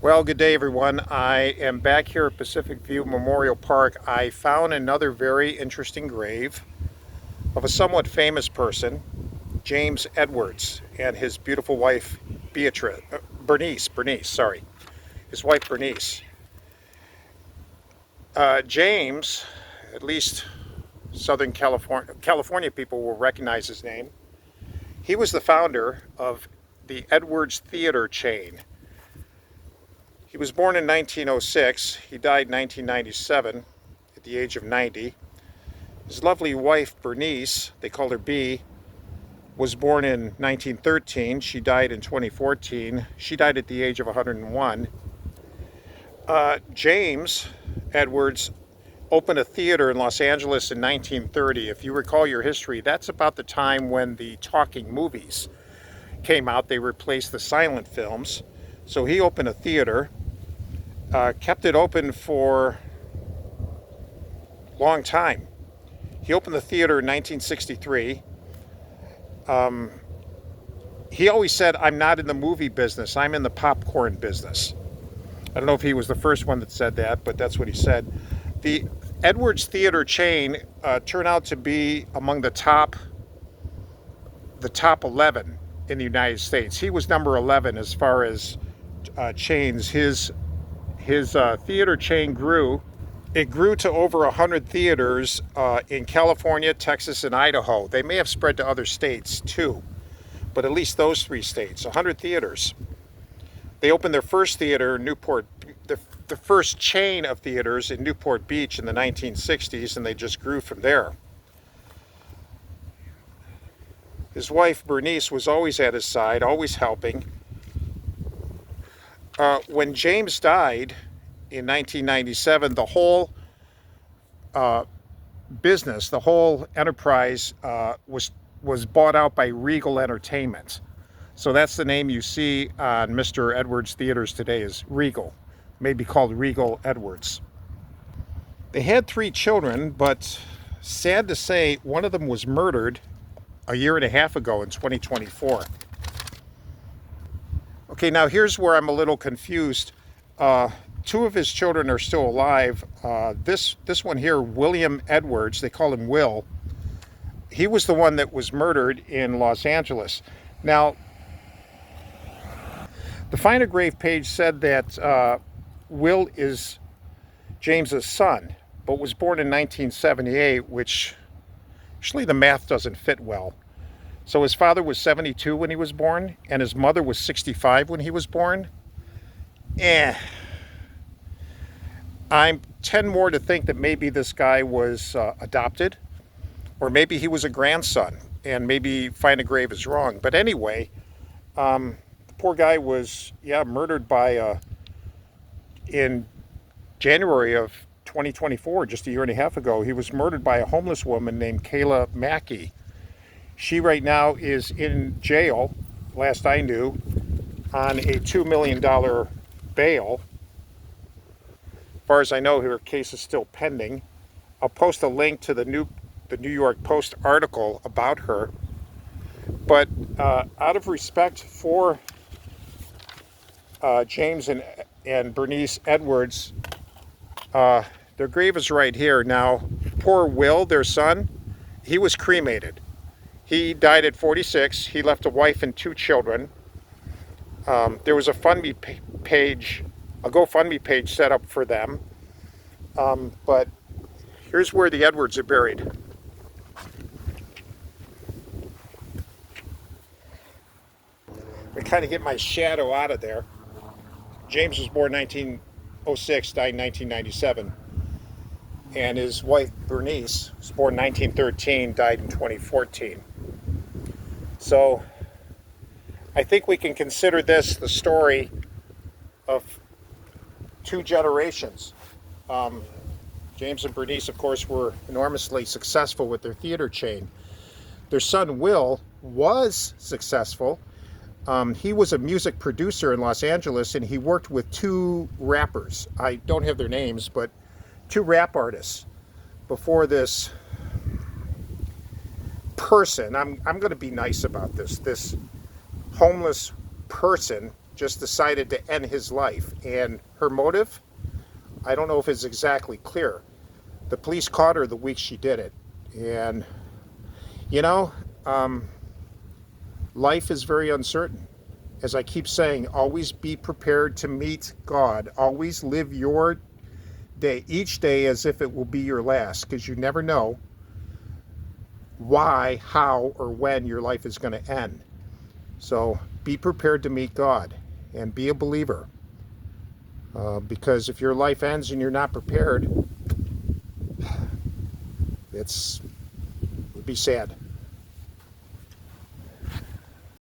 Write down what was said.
Well, good day everyone. I am back here at Pacific View Memorial Park. I found another very interesting grave of a somewhat famous person, James Edwards, and his beautiful wife, Bernice, sorry. His wife, Bernice. James, at least Southern California people will recognize his name. He was the founder of the Edwards Theater chain. He was born in 1906. He died in 1997 at the age of 90. His lovely wife, Bernice, they called her B, was born in 1913. She died in 2014. She died at the age of 101. James Edwards opened a theater in Los Angeles in 1930. If you recall your history, that's about the time when the talking movies came out. They replaced the silent films. So he opened a theater. Kept it open for a long time. He opened the theater in 1963. He always said, "I'm not in the movie business, I'm in the popcorn business." I don't know if he was the first one that said that, but that's what he said. The Edwards Theater chain turned out to be among the top 11 in the United States. He was number 11 as far as chains. His theater chain grew. It grew to over 100 theaters in California, Texas, and Idaho. They may have spread to other states too, but at least those three states, 100 theaters. They opened their first theater in Newport, the first chain of theaters in Newport Beach in the 1960s, and they just grew from there. His wife, Bernice, was always at his side, always helping. When James died in 1997, the whole business, the whole enterprise was bought out by Regal Entertainment. So that's the name you see on Mr. Edwards Theaters today, is Regal, maybe called Regal Edwards. They had 3 children, but sad to say, one of them was murdered a year and a half ago in 2024. Okay, now here's where I'm a little confused. 2 of his children are still alive. This one here, William Edwards, they call him Will. He was the one that was murdered in Los Angeles. Now, the Find a Grave page said that Will is James's son, but was born in 1978, which actually the math doesn't fit well. So his father was 72 when he was born, and his mother was 65 when he was born. I'm 10 more to think that maybe this guy was adopted, or maybe he was a grandson, and maybe Find a Grave is wrong. But anyway, the poor guy was, murdered in January of 2024, just a year and a half ago. He was murdered by a homeless woman named Kayla Mackey. She right now is in jail, last I knew, on a $2 million bail. As far as I know, her case is still pending. I'll post a link to the New York Post article about her. But out of respect for James and Bernice Edwards, their grave is right here. Now, poor Will, their son, he was cremated. He died at 46. He left a wife and 2 children. There was a GoFundMe page set up for them. But here's where the Edwards are buried. I kind of get my shadow out of there. James was born 1906, died in 1997. And his wife, Bernice, was born 1913, died in 2014. So I think we can consider this the story of 2 generations. James and Bernice, of course, were enormously successful with their theater chain. Their son, Will, was successful. He was a music producer in Los Angeles, and he worked with 2 rappers. I don't have their names, but 2 rap artists before this person. I'm going to be nice about this homeless person just decided to end his life. And her motive, I don't know if it's exactly clear. The police caught her the week she did it. And, you know, life is very uncertain. As I keep saying, always be prepared to meet God. Always live your day, each day, as if it will be your last, because you never know why, how, or when your life is going to end. So be prepared to meet God and be a believer. Because if your life ends and you're not prepared, it would be sad.